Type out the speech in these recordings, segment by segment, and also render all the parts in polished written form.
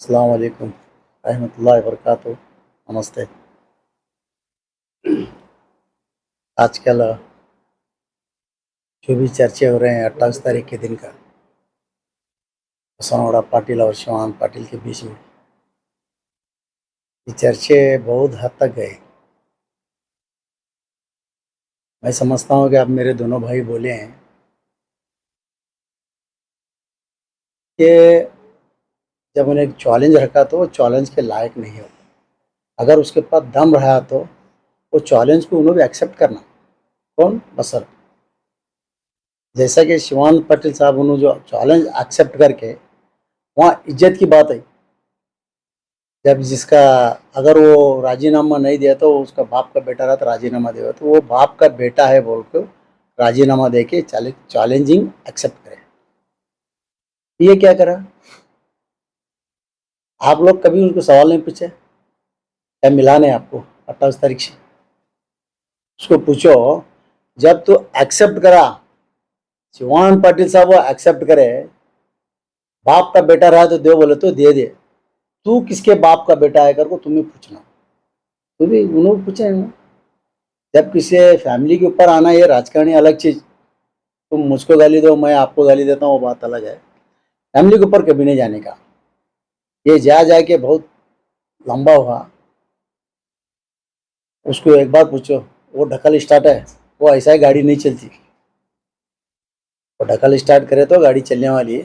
अस्सलाम वालेकुम रहमतुल्लाहि व बरकातहू। नमस्ते। आजकल जो भी चर्चे हो रहे हैं 28 तारीख के दिन का बसवनगुड़ा पाटिल और शिवानंद पाटिल के बीच में, ये चर्चे बहुत हद तक गए। मैं समझता हूँ कि अब मेरे दोनों भाई बोले हैं कि जब उन्हें एक चैलेंज रखा तो वो चैलेंज के लायक नहीं हो। अगर उसके पास दम रहा तो वो चैलेंज को उन्होंने भी एक्सेप्ट करना। कौन? बसर। जैसा कि शिवानंद पाटिल साहब उन्होंने जो चैलेंज एक्सेप्ट करके वहाँ इज्जत की बात है। जब जिसका अगर वो राजीनामा नहीं दिया तो उसका बाप का बेटा रहा तो राजीनामा देगा, तो वो बाप का बेटा है बोल कर राजीनामा दे के चैलेंजिंग एक्सेप्ट करे। ये क्या करा? आप लोग कभी उनको सवाल नहीं पूछे क्या मिला नहीं आपको 28 तारीख से? उसको पूछो, जब तू एक्सेप्ट करा, शिवानंद पाटिल साहब वो एक्सेप्ट करे, बाप का बेटा रहा तो दे, बोले तो दे दे। तू किसके बाप का बेटा है कर को तुम्हें पूछना। तो भी उन्होंने पूछे हैं। जब किसी फैमिली के ऊपर आना, ये राजकारणी अलग चीज, तुम मुझको गाली दो मैं आपको गाली देता हूँ, वो बात अलग है। फैमिली के ऊपर कभी नहीं जाने का। ये जा जाके बहुत लंबा हुआ। उसको एक बार पूछो, वो ढकल स्टार्ट है, वो ऐसा ही गाड़ी नहीं चलती। वो ढकल स्टार्ट करे तो गाड़ी चलने वाली है।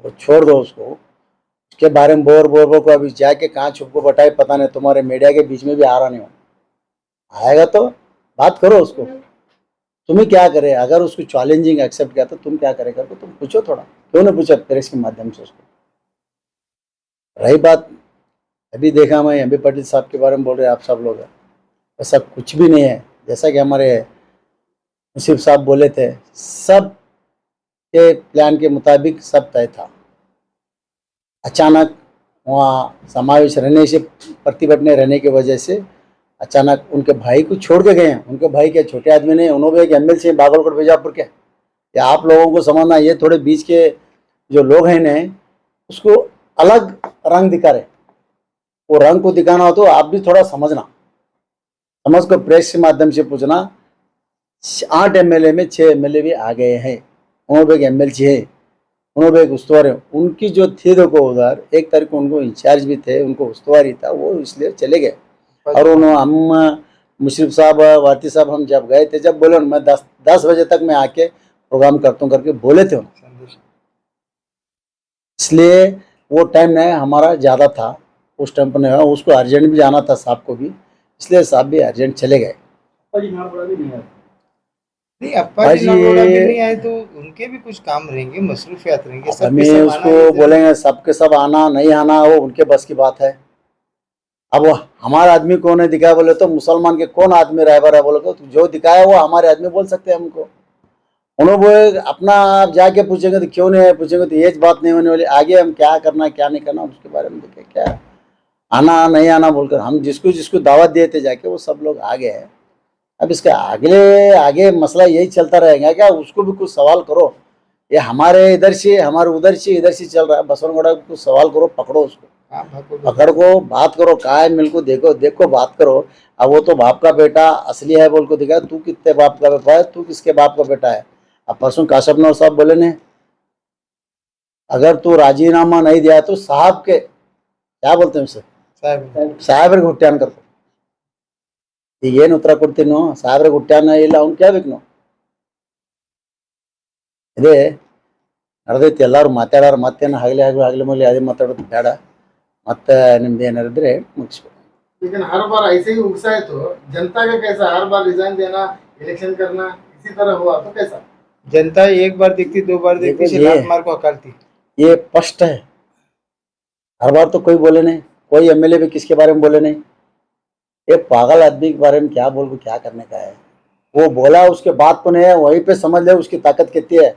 वो छोड़ दो उसको। उसके बारे में बोर बोर बोर को अभी जाके कहाँ छुप को बटाए पता नहीं, तुम्हारे मीडिया के बीच में भी आ रहा नहीं हो। आएगा तो बात करो उसको। तुम्हें क्या करे? अगर उसको चैलेंजिंग एक्सेप्ट किया तो तुम क्या करेगा? तो तुम पूछो थोड़ा, क्यों नहीं पूछा प्रेस के माध्यम से उसको? रही बात, अभी देखा मैं एमबी पाटिल साहब के बारे में बोल रहे आप सब लोग, ऐसा कुछ भी नहीं है। जैसा कि हमारे मुसीफ साहब बोले थे, सब के प्लान के मुताबिक सब तय था। अचानक वहाँ समावेश रहने से, प्रतिभटने रहने की वजह से अचानक उनके भाई को छोड़ के गए हैं। उनके भाई के छोटे आदमी ने, उन्होंने एक एमएलसी बागलकोट बीजापुर के, या आप लोगों को समझना, ये थोड़े बीच के जो लोग हैं ने उसको अलग रंग दिखा रहे। वो रंग को दिखाना हो तो आप भी थोड़ा समझना, समझ को प्रेस के माध्यम से पूछना। 8 एमएलए में 6 एमएलए भी आ गए हैं। उन्होंने एक एमएलसी है, उन्होंने एक उस्तुवारी, उनकी जो थी देखो उधर 1 तारीख को उनको इंचार्ज भी थे, उनको उस्तुवारी था, वो इसलिए चले गए। और उन्होंने हम मुशरफ साहब, वाती साहब, हम जब गए थे, जब बोले मैं 10 बजे तक मैं आके प्रोग्राम करता हूँ करके बोले थे उन्होंने। इसलिए वो टाइम नहीं हमारा ज़्यादा था उस टाइम पर, नहीं, उसको अर्जेंट भी जाना था साहब को भी, इसलिए साहब भी अर्जेंट चले गए। नहीं, अप्पा जी नगौड़ा भी नहीं आए तो उनके भी कुछ काम रहेंगे, मसरूफियात रहेंगे। सब हमें सब उसको बोलेंगे सबके सब आना नहीं आना वो उनके बस की बात है। अब वो हमारा आदमी कौन है दिखाया बोले तो मुसलमान के कौन आदमी रहबर है बोले तो जो दिखाया वो हमारे आदमी बोल सकते हैं हमको। उन्होंने वो अपना आप जाके पूछेंगे तो क्यों नहीं है, पूछेंगे तो ये बात नहीं होने वाली। आगे हम क्या करना क्या नहीं करना उसके बारे में देखे, क्या आना नहीं आना बोलकर हम जिसको जिसको दावत दिए थे जाके वो सब लोग आ गए। अब इसका अगले आगे मसला यही चलता रहेगा क्या? उसको भी कुछ सवाल करो। ये हमारे इधर से हमारे उधर से इधर से चल रहा है, बसवनगुड़ा को कुछ सवाल करो, पकड़ो उसको, पकड़ को बात करो, कहा है मिल को देखो देखो बात करो। अब वो तो बाप का बेटा असली है बोल को दिखा, तू कितने बाप का बेटा है, तू किसके बाप का बेटा है? अब परसों काशफ नौर साहब बोले ने, अगर तू राजीनामा नहीं दिया तो साहब के क्या बोलते हैं उसे, साहब हुट्ट्यान करते ಏನು ಉತ್ತರ ಕೊಡ್ತೀನೋ ಸಾಹೇಬ್ರಿಗೆ ಹುಟ್ಟ್ಯಾನ ಇಲ್ಲ ಅವ್ನು ಕೇಳ್ಬೇಕು. ಇದೇ ನಡೆದೈತಿ, ಎಲ್ಲರೂ ಮಾತಾಡೋರು, ಮತ್ತೇನು ಹಗಲಿ ಮಗಲಿ ಅದೇ ಮಾತಾಡೋದು ಬೇಡ, ಮತ್ತೆ ನಿಮ್ದು ಏನಾರಿದ್ರೆ ಮುಗಿಸ್ಬೇಕು। लेकिन हर बार ऐसे ही उगसा है तो जनता का कैसा? हर बार रिजाइन देना, इलेक्शन करना, इसी तरह हुआ तो कैसा? जनता एक बार देखती, 2 बार देखती, सिद्धार्थ कुमार को हकालती। ये स्पष्ट है। हर बार तो कोई बोले नहीं, कोई एमएलए भी किसके बारे में बोले नहीं। ये पागल आदमी के बारे में क्या बोल को क्या करने का है? वो बोला उसके बाद तो नहीं है, वहीं पे समझ ले उसकी ताकत कितनी है,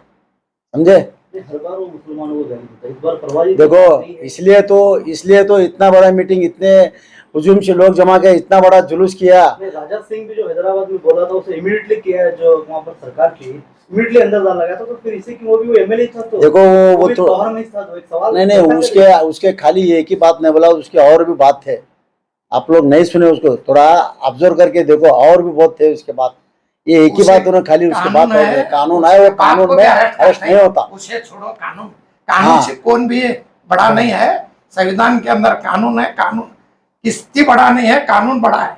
समझे? हर बार वो मुसलमानों को इस बार परवाह देखो, इसलिए तो इतना बड़ा मीटिंग, इतने हुजूम से लोग जमा के इतना बड़ा जुलूस किया। राजा सिंह भी जो हैदराबाद में बोला था उसे इमीडिएटली किया है, जो वहाँ पर सरकार थी इमीडिएटली अंदर डाला गया था, तो फिर इसे कि वो भी वो एमएलए था, तो देखो वो वो भी तो बाहर नहीं था, तो एक सवाल नहीं नहीं, जनता का उसके उसके खाली एक ही बात नहीं बोला, उसके और भी बात थे। आप लोग नहीं सुने उसको, थोड़ा ऑब्जर्व करके देखो, और भी बहुत थे उसके बाद। ये एक ही उसे बात उन्होंने खाली उसके बाद कानून है, कानून है, वो उसके बाप कानून को में भी अरेस्ट अरेस्ट करते नहीं हैं। होता। उसे छोड़ो, कानून कानून हाँ। से कौन भी बड़ा नहीं है। संविधान के अंदर कानून है, कानून किसी बड़ा नहीं है, कानून बड़ा है।